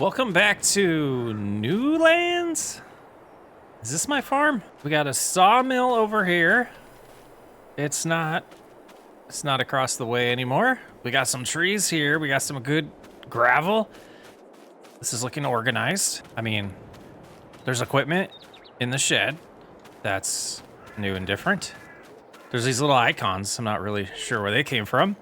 Welcome back to New Lands. Is this my farm? We got a sawmill over here. It's not across the way anymore. We got some trees here. We got some good gravel. This is looking organized. I mean, there's equipment in the shed. That's new and different. There's these little icons. I'm not really sure where they came from.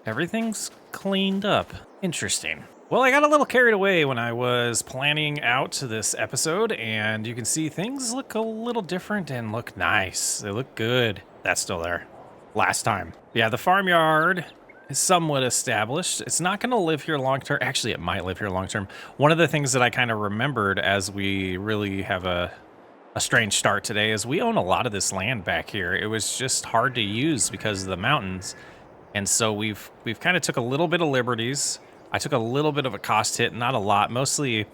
Everything's cleaned up. Interesting. Well, I got a little carried away when I was planning out this episode, and you can see things look a little different and look nice. They look good. That's still there. Last time. Yeah, the farmyard is somewhat established. It's not going to live here long term. Actually, it might live here long term. One of the things that I kind of remembered as we really have a strange start today is we own a lot of this land back here. It was just hard to use because of the mountains. And so we've kind of took a little bit of liberties. I took a little bit of a cost hit, not a lot, mostly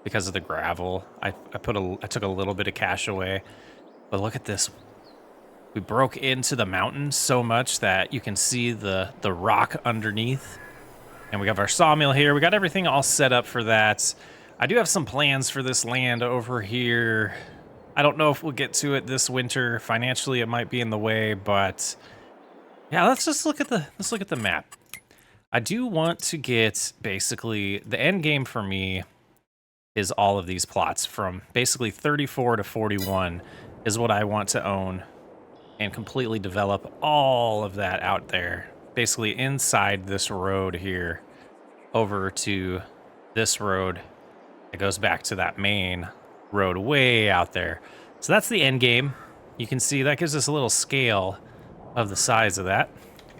because of the gravel. I took a little bit of cash away. But look at this. We broke into the mountain so much that you can see the rock underneath. And we have our sawmill here. We got everything all set up for that. I do have some plans for this land over here. I don't know if we'll get to it this winter. Financially, it might be in the way, but yeah, let's look at the map. I do want to get basically the end game for me is all of these plots from basically 34 to 41 is what I want to own and completely develop all of that out there. Basically inside this road here over to this road. It goes back to that main road way out there. So that's the end game. You can see that gives us a little scale of the size of that.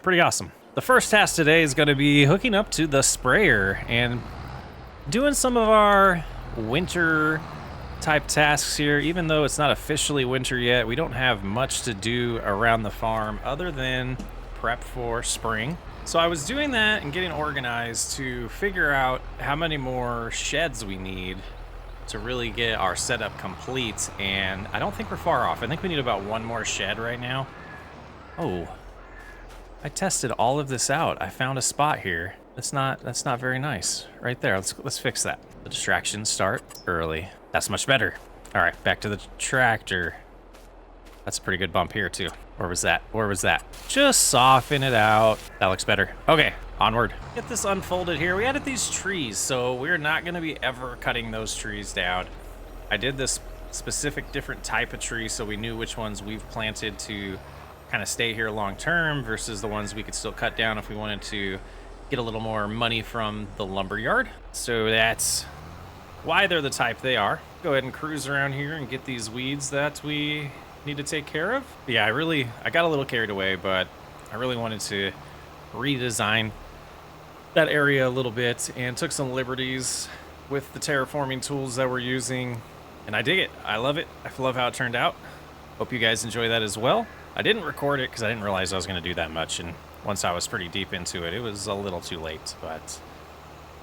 Pretty awesome. The first task today is going to be hooking up to the sprayer and doing some of our winter type tasks here. Even though it's not officially winter yet, we don't have much to do around the farm other than prep for spring. So I was doing that and getting organized to figure out how many more sheds we need to really get our setup complete. And I don't think we're far off. I think we need about one more shed right now. Oh, I tested all of this out. I found a spot here. That's not very nice. Right there. Let's fix that. The distractions start early. That's much better. All right, back to the tractor. That's a pretty good bump here too. Where was that? Where was that? Just soften it out. That looks better. Okay, onward. Get this unfolded here. We added these trees, so we're not gonna be ever cutting those trees down. I did this specific different type of tree so we knew which ones we've planted to kind of stay here long term versus the ones we could still cut down if we wanted to get a little more money from the lumber yard. So that's why they're the type they are. Go ahead and cruise around here and get these weeds that we need to take care of. Yeah, I got a little carried away, but I really wanted to redesign that area a little bit and took some liberties with the terraforming tools that we're using. And I dig it. I love it. I love how it turned out. Hope you guys enjoy that as well. I didn't record it because I didn't realize I was going to do that much, and once I was pretty deep into it, it was a little too late, but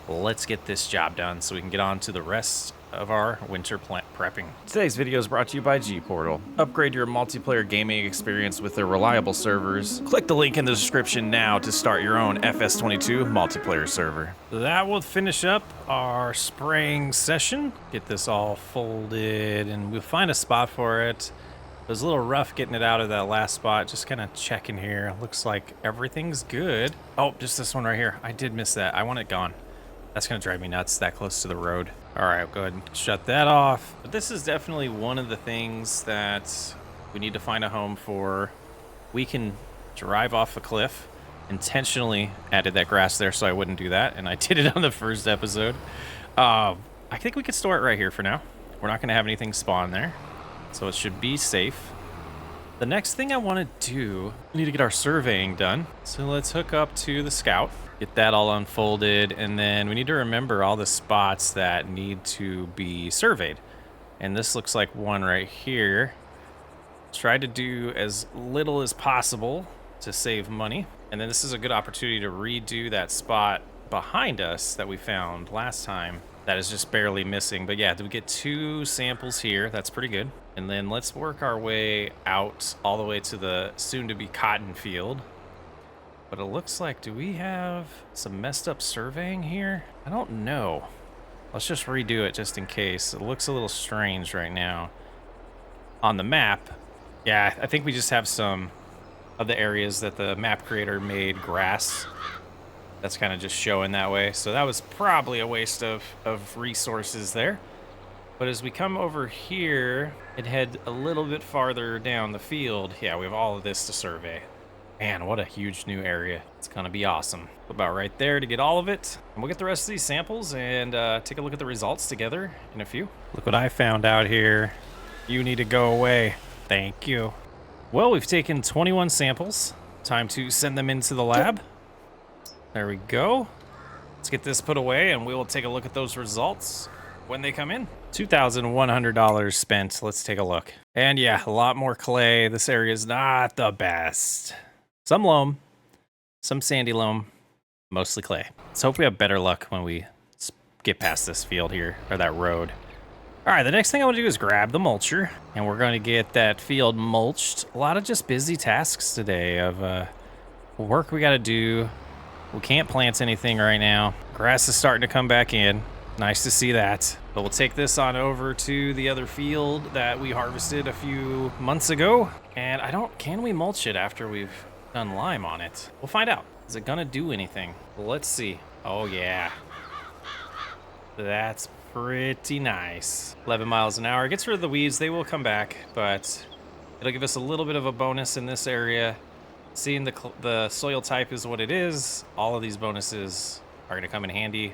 let's get this job done so we can get on to the rest of our winter prepping. Today's video is brought to you by G-Portal. Upgrade your multiplayer gaming experience with their reliable servers. Click the link in the description now to start your own FS22 multiplayer server. That will finish up our spraying session. Get this all folded, and we'll find a spot for it. It was a little rough getting it out of that last spot. Just kind of checking here. Looks like everything's good. Oh, just this one right here. I did miss that. I want it gone. That's going to drive me nuts that close to the road. All right, I'll go ahead and shut that off. But this is definitely one of the things that we need to find a home for. We can drive off a cliff. Intentionally added that grass there so I wouldn't do that. And I did it on the first episode. I think we could store it right here for now. We're not going to have anything spawn there, so it should be safe. The next thing I want to do, we need to get our surveying done. So let's hook up to the scout, get that all unfolded, and then we need to remember all the spots that need to be surveyed. And this looks like one right here. Try to do as little as possible to save money. And then this is a good opportunity to redo that spot behind us that we found last time. That is just barely missing. But yeah, we get 2 samples here. That's pretty good. And then let's work our way out all the way to the soon-to-be cotton field. But it looks like, do we have some messed up surveying here? I don't know. Let's just redo it just in case. It looks a little strange right now on the map. Yeah, I think we just have some of the areas that the map creator made grass. That's kind of just showing that way. So that was probably a waste of resources there. But as we come over here and head a little bit farther down the field, yeah, we have all of this to survey. Man, what a huge new area. It's gonna be awesome. About right there to get all of it. And we'll get the rest of these samples and take a look at the results together in a few. Look what I found out here. You need to go away. Thank you. Well, we've taken 21 samples. Time to send them into the lab. There we go. Let's get this put away and we will take a look at those results when they come in. $2,100 spent. Let's take a look. And yeah, a lot more clay. This area is not the best. Some loam, some sandy loam, mostly clay. Let's hope we have better luck when we get past this field here, or that road. All right, the next thing I want to do is grab the mulcher, and we're going to get that field mulched. A lot of just busy tasks today of work we got to do. We can't plant anything right now. Grass is starting to come back in. Nice to see that. But we'll take this on over to the other field that we harvested a few months ago. And can we mulch it after we've done lime on it? We'll find out. Is it gonna do anything? Let's see. Oh yeah. That's pretty nice. 11 miles an hour. It gets rid of the weeds. They will come back, but it'll give us a little bit of a bonus in this area. Seeing the soil type is what it is. All of these bonuses are gonna come in handy.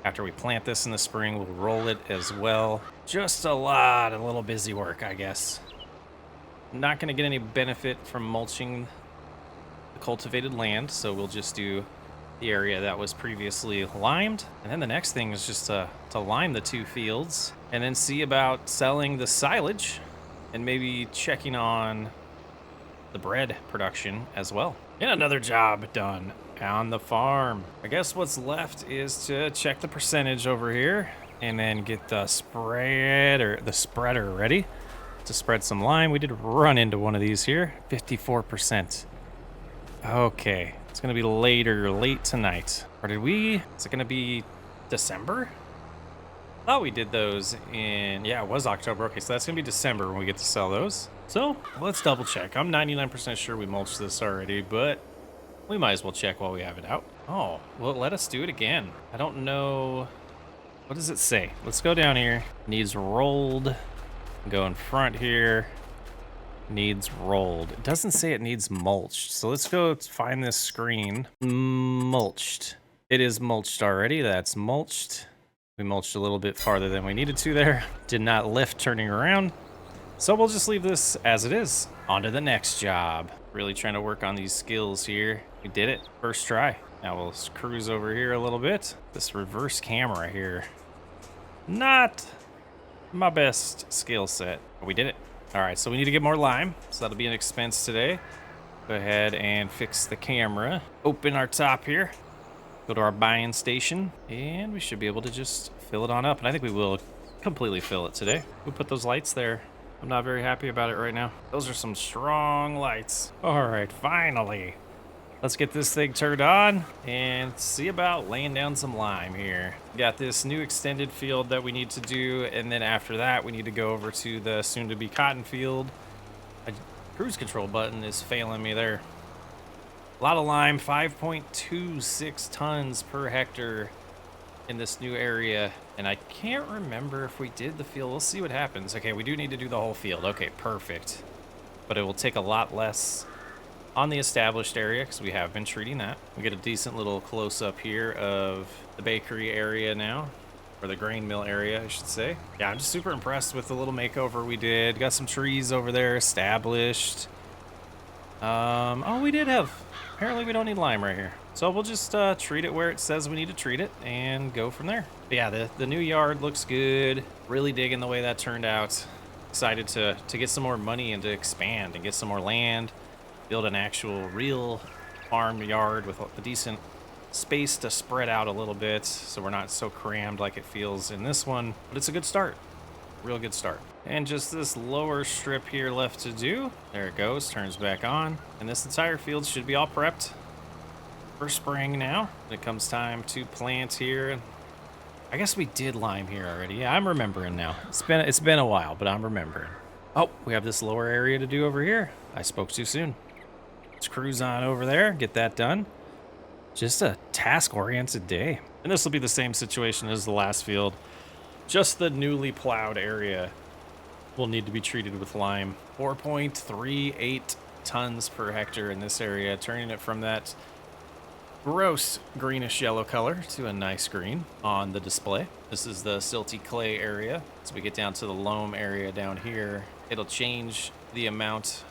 After we plant this in the spring, we'll roll it as well. Just a lot of little busy work, I guess. Not gonna get any benefit from mulching the cultivated land, so we'll just do the area that was previously limed. And then the next thing is just to lime the two fields and then see about selling the silage and maybe checking on the bread production as well. And another job done on the farm. I guess what's left is to check the percentage over here and then get the spreader ready to spread some lime. We did run into one of these here, 54%. Okay, it's gonna be late tonight. Or is it gonna be December? I thought we did those yeah, it was October. Okay, so that's gonna be December when we get to sell those. So let's double check. I'm 99% sure we mulched this already, but we might as well check while we have it out. Oh, well, let us do it again. I don't know. What does it say? Let's go down here. Needs rolled. Go in front here. Needs rolled. It doesn't say it needs mulched. So let's go find this screen. Mulched. It is mulched already. That's mulched. We mulched a little bit farther than we needed to there. Did not lift turning around. So we'll just leave this as it is. On to the next job. Really trying to work on these skills here. We did it. First try. Now we'll cruise over here a little bit. This reverse camera here. Not my best skill set. But we did it. All right, so we need to get more lime. So that'll be an expense today. Go ahead and fix the camera. Open our top here. Go to our buying station. And we should be able to just fill it on up. And I think we will completely fill it today. We'll put those lights there. I'm not very happy about it right now. Those are some strong lights. All right, finally. Let's get this thing turned on and see about laying down some lime here. Got this new extended field that we need to do, and then after that, we need to go over to the soon-to-be cotton field. My cruise control button is failing me there. A lot of lime, 5.26 tons per hectare in this new area, and I can't remember if we did the field. We'll see what happens. Okay, we do need to do the whole field. Okay, perfect. But it will take a lot less on the established area because we have been treating that. We get a decent little close-up here of the bakery area now, or the grain mill area, I should say. Yeah, I'm just super impressed with the little makeover we did. Got some trees over there established. Oh, we did have, apparently we don't need lime right here. So we'll just treat it where it says we need to treat it and go from there. But yeah, the new yard looks good. Really digging the way that turned out. Excited to get some more money and to expand and get some more land. Build an actual real farm yard with a decent space to spread out a little bit so we're not so crammed like it feels in this one. But it's a good start. Real good start. And just this lower strip here left to do. There it goes, turns back on. And this entire field should be all prepped for spring now. When it comes time to plant here I guess we did lime here already. Yeah, I'm remembering now. It's been a while, but I'm remembering. Oh, we have this lower area to do over here. I spoke too soon. Let's cruise on over there, get that done. Just a task-oriented day. And this will be the same situation as the last field. Just the newly plowed area will need to be treated with lime. 4.38 tons per hectare in this area, turning it from that gross greenish yellow color to a nice green on the display. This is the silty clay area. As we get down to the loam area down here, it'll change the amount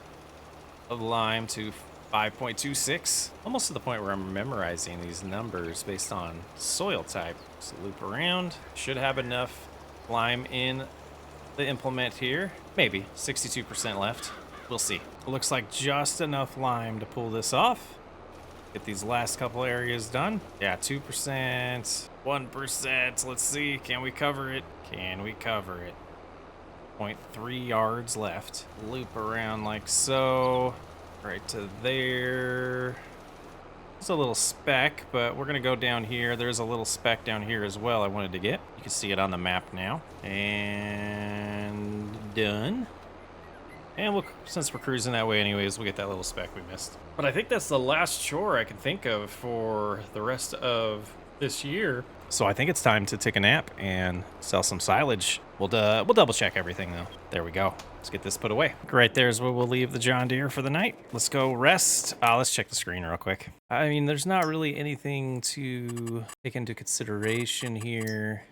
of lime to 5.26, almost to the point where I'm memorizing these numbers based on soil type. So loop around, should have enough lime in the implement here. Maybe 62% left. We'll see. It looks like just enough lime to pull this off. Get these last couple areas done. Yeah, 2%, 1%. Let's see. Can we cover it? Can we cover it? 0.3 yards left. Loop around like so. Right to there. It's a little speck, but we're going to go down here. There's a little speck down here as well I wanted to get. You can see it on the map now. And done. And we'll, since we're cruising that way anyways, we'll get that little speck we missed. But I think that's the last chore I can think of for the rest of this year. So I think it's time to take a nap and sell some silage. We'll double check everything though. There we go. Let's get this put away. Right there is where we'll leave the John Deere for the night. Let's go rest. Let's check the screen real quick. I mean, there's not really anything to take into consideration here.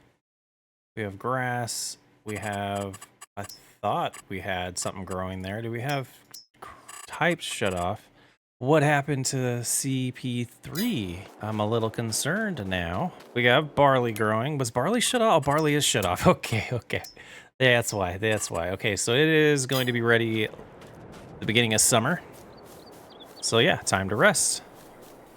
We have grass. We have, I thought we had something growing there. Do we have types shut off? What happened to CP3? I'm a little concerned now. We got barley growing. Was barley shut off? Oh, barley is shut off. Okay. That's why. Okay, so it is going to be ready at the beginning of summer. So yeah, time to rest.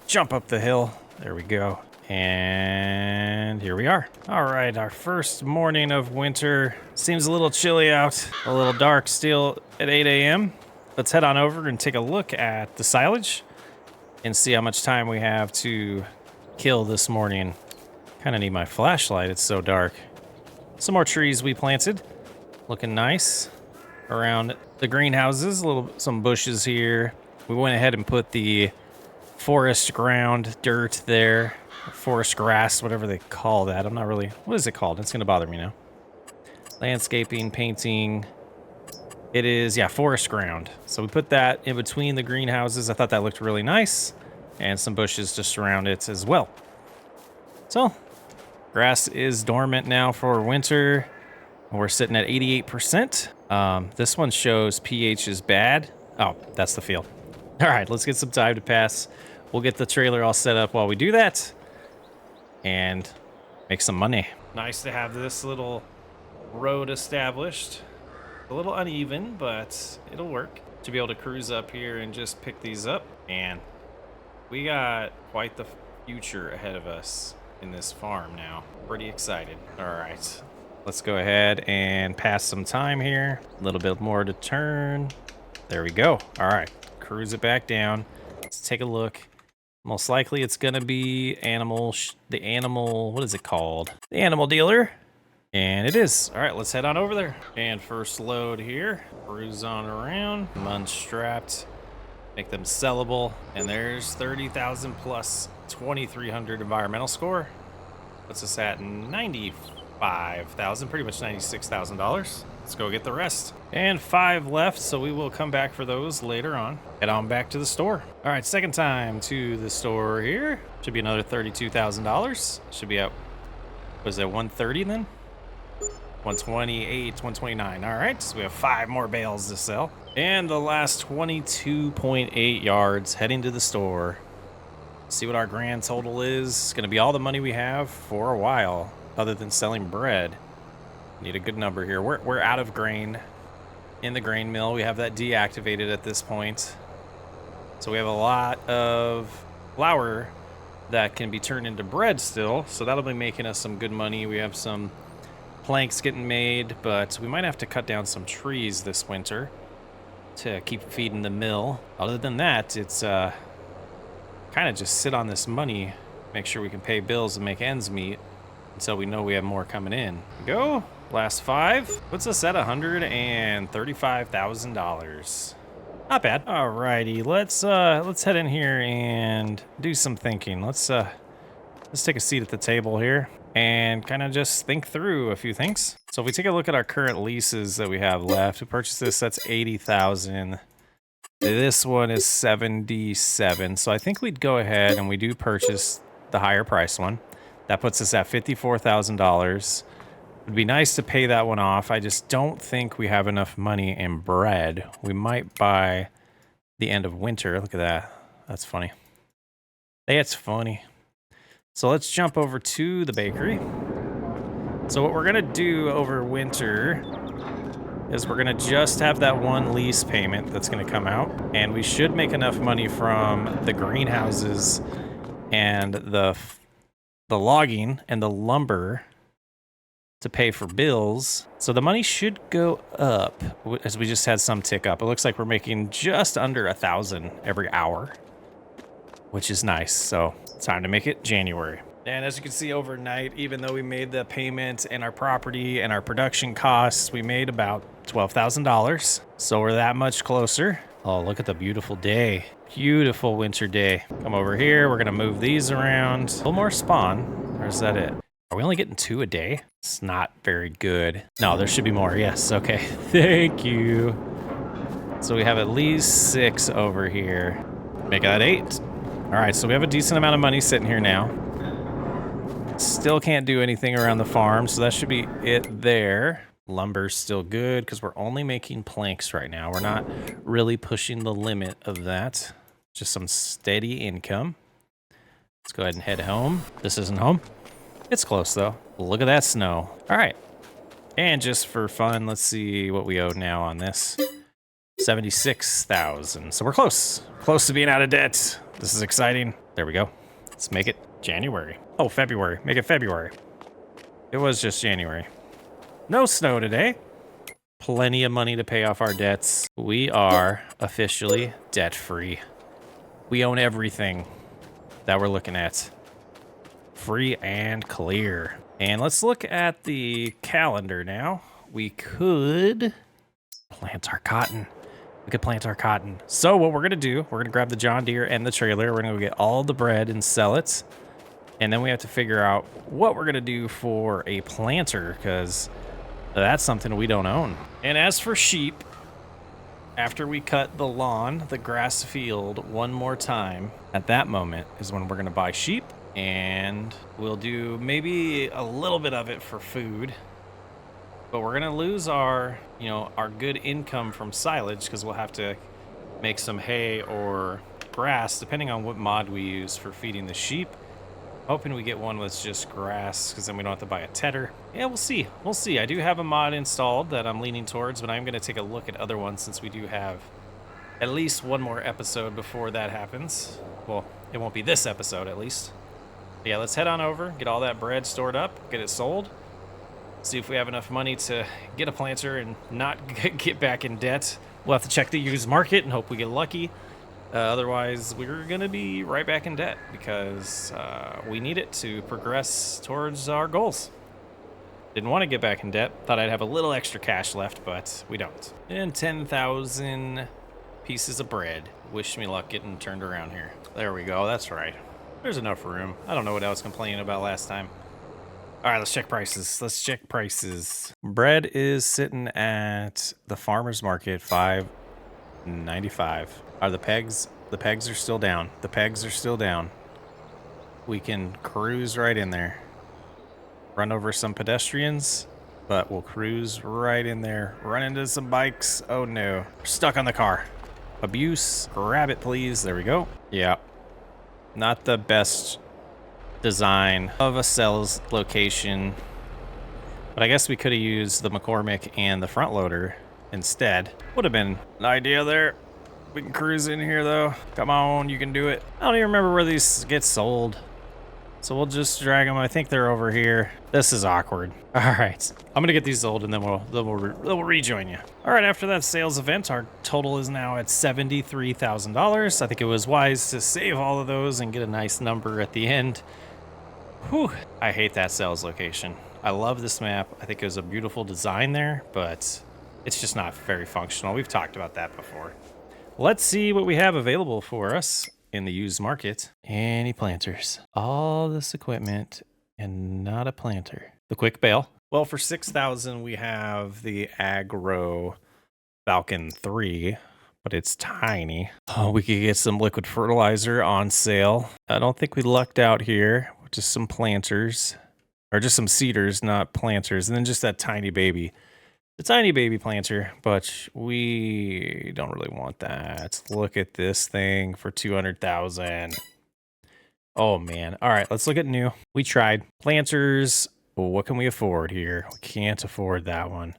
Jump up the hill. There we go. And here we are. All right, our first morning of winter. Seems a little chilly out, a little dark still at 8 a.m. Let's head on over and take a look at the silage and see how much time we have to kill this morning. Kind of need my flashlight, it's so dark. Some more trees we planted, looking nice around the greenhouses. Some bushes here. We went ahead and put the forest ground dirt there, forest grass, whatever they call that. I'm not really, what is it called? It's gonna bother me now. Landscaping, painting. It is, yeah, forest ground. So we put that in between the greenhouses. I thought that looked really nice. And some bushes to surround it as well. So, grass is dormant now for winter. We're sitting at 88%. This one shows pH is bad. Oh, that's the field. All right, let's get some time to pass. We'll get the trailer all set up while we do that. And make some money. Nice to have this little road established. A little uneven, but it'll work to be able to cruise up here and just pick these up. And we got quite the future ahead of us in this farm now. Pretty excited. All right, let's go ahead and pass some time here. A little bit more to turn. There we go. All right, cruise it back down. Let's take a look. Most likely it's gonna be the animal, what is it called? The animal dealer. And it is. All right, let's head on over there. And first load here, cruise on around, unstrapped, make them sellable. And there's 30,000 plus 2,300 environmental score. Puts us at 95,000, pretty much $96,000. Let's go get the rest. And 5 left, so we will come back for those later on. Head on back to the store. All right, second time to the store here. Should be another $32,000. Should be up, was that 130 then? 128, 129. All right, so we have 5 more bales to sell. And the last 22.8 yards heading to the store. See what our grand total is. It's gonna be all the money we have for a while, other than selling bread. Need a good number here. We're out of grain in the grain mill. We have that deactivated at this point. So we have a lot of flour that can be turned into bread still. So that'll be making us some good money. We have some planks getting made, but we might have to cut down some trees this winter to keep feeding the mill. Other than that, it's kind of just sit on this money, make sure we can pay bills and make ends meet. until we know we have more coming in. Go. Last 5 puts us at $135,000. Not bad. Alrighty, let's head in here and do some thinking. Let's take a seat at the table here and kind of just think through a few things. So if we take a look at our current leases that we have left, we purchased this, that's 80,000. This one is 77. So I think we'd go ahead and we do purchase the higher price one. That puts us at $54,000. It'd be nice to pay that one off. I just don't think we have enough money in bread. We might buy the end of winter. Look at that. That's funny. That's funny. So let's jump over to the bakery. So what we're gonna do over winter is we're gonna just have that one lease payment that's gonna come out, and we should make enough money from the greenhouses and the logging and the lumber to pay for bills. So the money should go up, as we just had some tick up. It looks like we're making just under 1,000 every hour, which is nice. So it's time to make it January. And as you can see overnight, even though we made the payment and our property and our production costs, we made about $12,000. So we're that much closer. Oh, look at the beautiful day. Beautiful winter day. Come over here. We're gonna move these around. A little more spawn, or is that it? Are we only getting 2 a day? It's not very good. No, there should be more. Yes, okay. Thank you. So we have at least 6 over here. Make that 8. All right, so we have a decent amount of money sitting here now. Still can't do anything around the farm, so that should be it there. Lumber's still good because we're only making planks right now. We're not really pushing the limit of that. Just some steady income. Let's go ahead and head home. This isn't home. It's close though. Look at that snow. All right. And just for fun, let's see what we owe now on this. 76,000. So we're close. Close to being out of debt. This is exciting. There we go. Let's make it January. Oh, February. Make it February. It was just January. No snow today. Plenty of money to pay off our debts. We are officially debt-free. We own everything that we're looking at. Free and clear. And let's look at the calendar now. We could plant our cotton. We could plant our cotton. So what we're gonna do, we're gonna grab the John Deere and the trailer. We're gonna go get all the bread and sell it. And then we have to figure out what we're gonna do for a planter, because that's something we don't own. And as for sheep, after we cut the lawn, the grass field one more time, at that moment is when we're gonna buy sheep. And we'll do maybe a little bit of it for food, but we're gonna lose our, our good income from silage, because we'll have to make some hay or grass, depending on what mod we use for feeding the sheep. Hoping we get one with just grass, because then we don't have to buy a tedder. Yeah, we'll see. We'll see. I do have a mod installed that I'm leaning towards, but I'm gonna take a look at other ones, since we do have at least one more episode before that happens. Well, it won't be this episode, at least. Yeah, let's head on over, get all that bread stored up, get it sold, see if we have enough money to get a planter and not get back in debt. We'll have to check the used market and hope we get lucky. Otherwise, we're going to be right back in debt, because we need it to progress towards our goals. Didn't want to get back in debt. Thought I'd have a little extra cash left, but we don't. And 10,000 pieces of bread. Wish me luck getting turned around here. There we go. That's right. There's enough room. I don't know what I was complaining about last time. All right, let's check prices. Let's check prices. Bread is sitting at the farmer's market, $5.95. Are the pegs? The pegs are still down. The pegs are still down. We can cruise right in there. Run over some pedestrians, but we'll cruise right in there. Run into some bikes. Oh no. We're stuck on the car. Abuse. Grab it, please. There we go. Yeah. Not the best design of a sales location, but I guess we could have used the McCormick and the front loader instead. Would have been an idea there. We can cruise in here though. Come on, you can do it. I don't even remember where these get sold, so we'll just drag them. I think they're over here. This is awkward. All right, I'm gonna get these sold and then we'll rejoin you. All right, after that sales event, our total is now at $73,000. I think it was wise to save all of those and get a nice number at the end. Whew, I hate that cells location. I love this map. I think it was a beautiful design there, but it's just not very functional. We've talked about that before. Let's see what we have available for us in the used market. Any planters? All this equipment and not a planter. The quick bale. Well, for 6,000, we have the Agro Falcon 3, but it's tiny. Oh, we could get some liquid fertilizer on sale. I don't think we lucked out here. Just some planters, or just some seeders, not planters, and then just that tiny baby. The tiny baby planter, but we don't really want that. Look at this thing for 200,000. Oh man. All right, let's look at new. We tried planters. What can we afford here? We can't afford that one.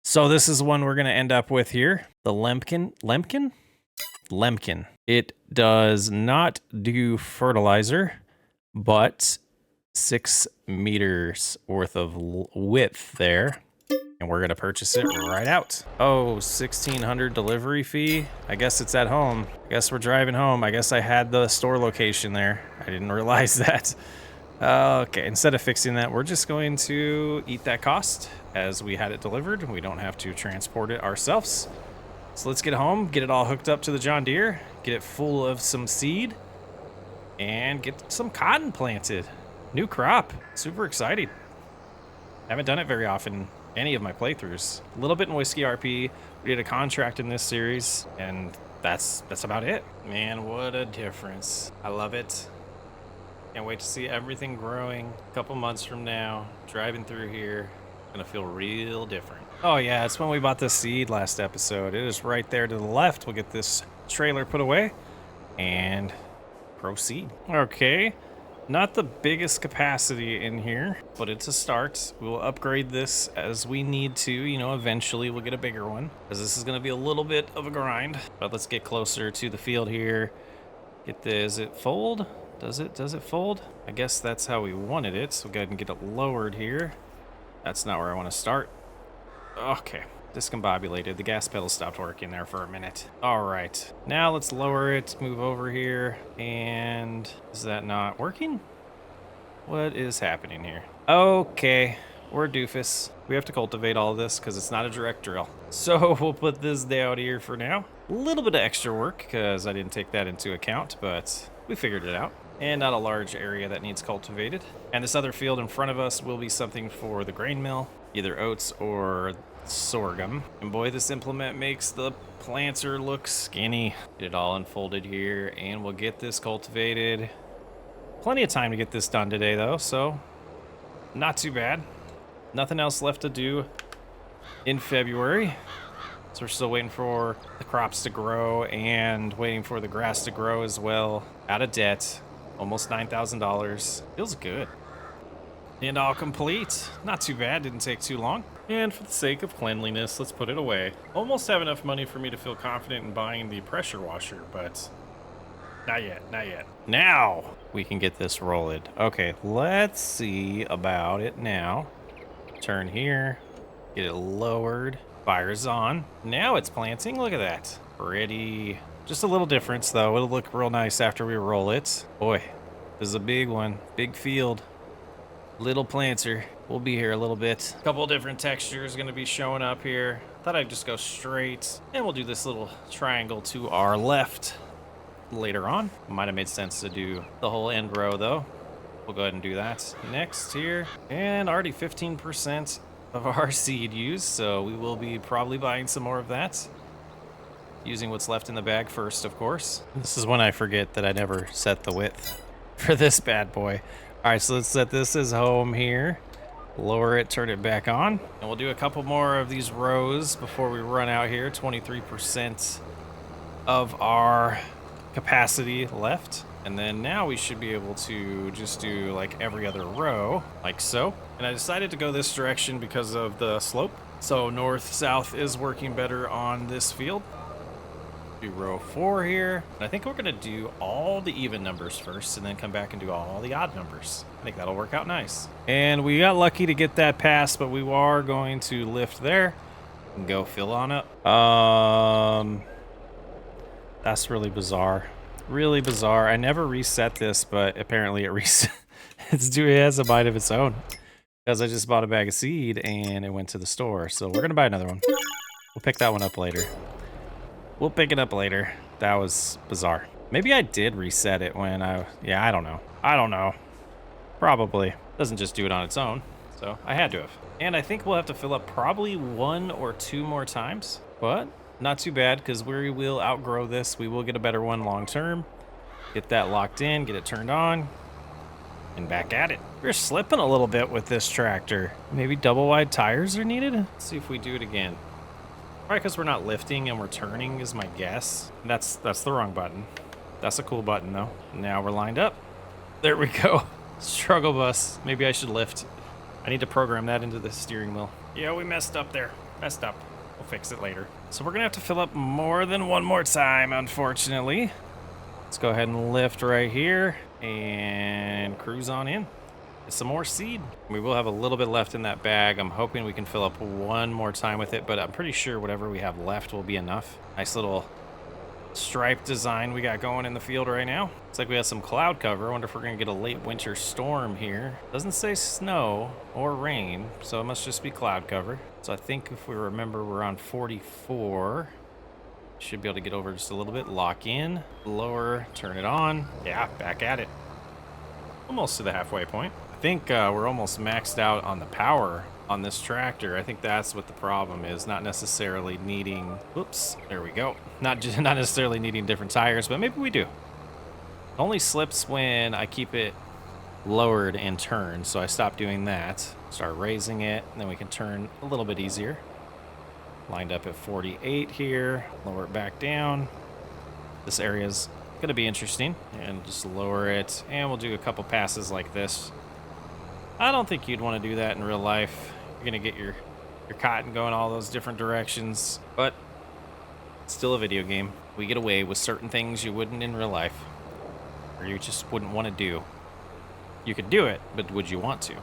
So this is one we're gonna end up with here. The Lemkin. It does not do fertilizer, but 6 meters worth of width there. And we're gonna purchase it right out. Oh, 1,600 delivery fee. I guess it's at home. I guess we're driving home. I guess I had the store location there. I didn't realize that. Okay, instead of fixing that, we're just going to eat that cost as we had it delivered. We don't have to transport it ourselves. So let's get home, get it all hooked up to the John Deere, get it full of some seed, and get some cotton planted. New crop. Super excited. Haven't done it very often, any of my playthroughs. A little bit in Whiskey RP. We did a contract in this series, and that's about it. Man, what a difference. I love it. Can't wait to see everything growing a couple months from now. Driving through here, gonna feel real different. Oh yeah, it's when we bought the seed last episode. It is right there to the left. We'll get this trailer put away and proceed. Okay. Not the biggest capacity in here, but it's a start. We'll upgrade this as we need to. You know, eventually we'll get a bigger one, because this is going to be a little bit of a grind. But let's get closer to the field here. Get this. Does it fold? Does it fold? I guess that's how we wanted it. So go ahead and get it lowered here. That's not where I want to start. Okay. Discombobulated. The gas pedal stopped working there for a minute. All right, now let's lower it, move over here, and is that not working? What is happening here? Okay, we're doofus. We have to cultivate all of this because it's not a direct drill. So we'll put this down here for now. A little bit of extra work because I didn't take that into account, but we figured it out. And not a large area that needs cultivated. And this other field in front of us will be something for the grain mill, either oats or sorghum. And boy, this implement makes the planter look skinny. Get it all unfolded here, and we'll get this cultivated. Plenty of time to get this done today though, so not too bad. Nothing else left to do in February. So we're still waiting for the crops to grow and waiting for the grass to grow as well. Out of debt, almost $9,000. Feels good. And all complete. Not too bad, didn't take too long. And for the sake of cleanliness, let's put it away. Almost have enough money for me to feel confident in buying the pressure washer, but not yet, not yet. Now we can get this rolling. Okay, let's see about it now. Turn here, get it lowered, fire's on. Now it's planting, look at that. Pretty, just a little difference though. It'll look real nice after we roll it. Boy, this is a big one, big field. Little planter. We'll be here a little bit. A couple different textures going to be showing up here. Thought I'd just go straight, and we'll do this little triangle to our left later on. Might have made sense to do the whole end row though. We'll go ahead and do that next here. And already 15% of our seed used, so we will be probably buying some more of that. Using what's left in the bag first, of course. This is when I forget that I never set the width for this bad boy. All right, so let's set this as home here. Lower it, turn it back on. And we'll do a couple more of these rows before we run out here. 23% of our capacity left. And then now we should be able to just do like every other row, like so. And I decided to go this direction because of the slope. So north-south is working better on this field. Do row 4 here. And I think we're gonna do all the even numbers first and then come back and do all the odd numbers. I think that'll work out nice. And we got lucky to get that pass, but we are going to lift there and go fill on up. That's really bizarre. Really bizarre. I never reset this, but apparently it It has a mind of its own. Because I just bought a bag of seed and it went to the store. So we're gonna buy another one. We'll pick that one up later. We'll pick it up later. That was bizarre. Maybe I did reset it when yeah, I don't know. I don't know. Probably. Doesn't just do it on its own. So I had to have. And I think we'll have to fill up probably 1 or 2 more times. But not too bad because we will outgrow this. We will get a better one long term. Get that locked in, get it turned on, and back at it. We're slipping a little bit with this tractor. Maybe double wide tires are needed? Let's see if we do it again. Probably because we're not lifting and we're turning is my guess. That's the wrong button. That's a cool button though. Now we're lined up. There we go. Struggle bus. Maybe I should lift. I need to program that into the steering wheel. Yeah, we messed up there. Messed up. We'll fix it later. So we're gonna have to fill up more than 1 more time, unfortunately. Let's go ahead and lift right here and cruise on in. Get some more seed. We will have a little bit left in that bag. I'm hoping we can fill up 1 more time with it, but I'm pretty sure whatever we have left will be enough. Nice little stripe design we got going in the field right now. Looks like we have some cloud cover. I wonder if we're gonna get a late winter storm here. Doesn't say snow or rain, so it must just be cloud cover. So I think if we remember, we're on 44. Should be able to get over just a little bit. Lock in, lower, turn it on. Yeah, back at it. Almost to the halfway point. I think we're almost maxed out on the power on this tractor. I think that's what the problem is. Not necessarily needing, whoops, there we go. Not necessarily needing different tires, but maybe we do. It only slips when I keep it lowered and turned, so I stop doing that. Start raising it, and then we can turn a little bit easier. Lined up at 48 here, lower it back down. This area's gonna be interesting, and just lower it, and we'll do a couple passes like this. I don't think you'd want to do that in real life. You're gonna get your cotton going all those different directions, but it's still a video game. We get away with certain things you wouldn't in real life, or you just wouldn't want to do. You could do it, but would you want to?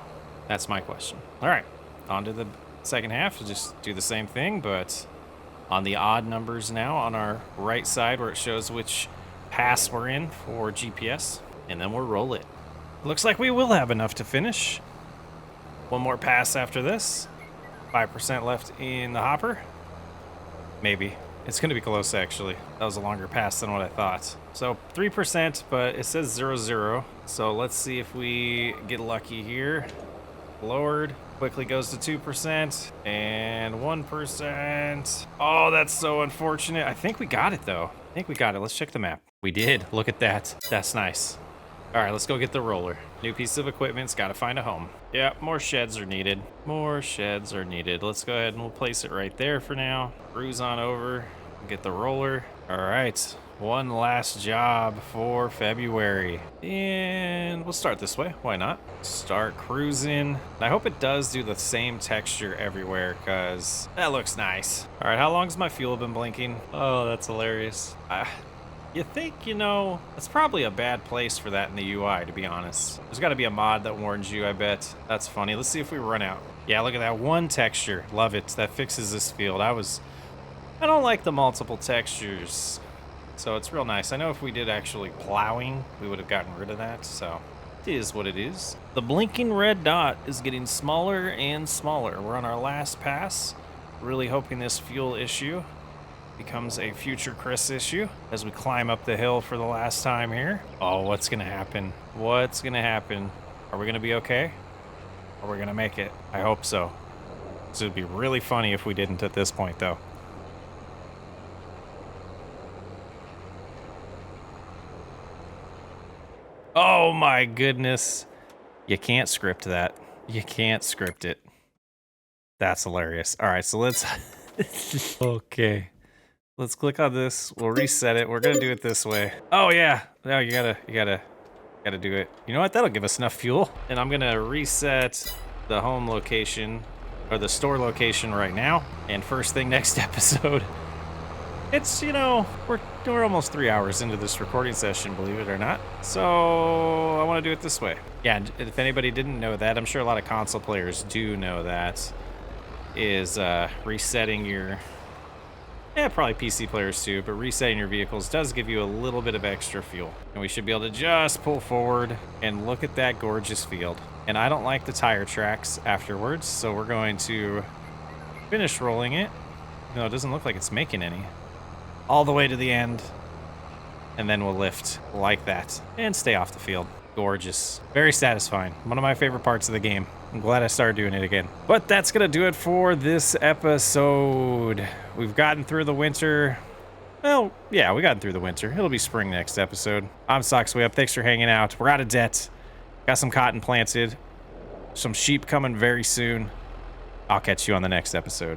That's my question. All right, on to the second half. We'll just do the same thing, but on the odd numbers now on our right side where it shows which pass we're in for GPS, and then we'll roll it. Looks like we will have enough to finish. 1 more pass after this. 5% left in the hopper. Maybe. It's going to be close, actually. That was a longer pass than what I thought. So 3%, but it says 0-0. So let's see if we get lucky here. Lowered. Quickly goes to 2% and 1%. Oh, that's so unfortunate. I think we got it, though. I think we got it. Let's check the map. We did. Look at that. That's nice. All right, let's go get the roller. New piece of equipment's got to find a home. Yeah, more sheds are needed. More sheds are needed. Let's go ahead and we'll place it right there for now. Cruise on over. Get the roller. All right. 1 last job for February. And we'll start this way. Why not? Start cruising. I hope it does do the same texture everywhere because that looks nice. All right, how long's my fuel been blinking? Oh, that's hilarious. You think, you know, it's probably a bad place for that in the UI, to be honest. There's got to be a mod that warns you, I bet. That's funny. Let's see if we run out. Yeah, look at that one texture. Love it. That fixes this field. I don't like the multiple textures. So it's real nice. I know if we did actually plowing, we would have gotten rid of that, so it is what it is. The blinking red dot is getting smaller and smaller. We're on our last pass. Really hoping this fuel issue becomes a future Chris issue as we climb up the hill for the last time here. Oh, what's gonna happen? What's gonna happen? Are we gonna be okay? Are we gonna make it? I hope so. This would be really funny if we didn't at this point, though. Oh my goodness. You can't script that. You can't script it. That's hilarious. All right, so let's... Okay. Let's click on this. We'll reset it. We're gonna do it this way. Oh yeah. No, you gotta do it. You know what? That'll give us enough fuel. And I'm gonna reset the home location, or the store location right now. And first thing next episode, it's, you know, we're almost 3 hours into this recording session, believe it or not. So I want to do it this way. Yeah, if anybody didn't know that, I'm sure a lot of console players do know that, is resetting your Yeah, probably PC players too, but resetting your vehicles does give you a little bit of extra fuel. And we should be able to just pull forward and look at that gorgeous field. And I don't like the tire tracks afterwards, so we're going to finish rolling it. No, it doesn't look like it's making any. All the way to the end. And then we'll lift like that and stay off the field. Gorgeous. Very satisfying. One of my favorite parts of the game. I'm glad I started doing it again. But that's going to do it for this episode. We've gotten through the winter. Well, yeah, we got through the winter. It'll be spring next episode. I'm Socksway Up. Thanks for hanging out. We're out of debt. Got some cotton planted. Some sheep coming very soon. I'll catch you on the next episode.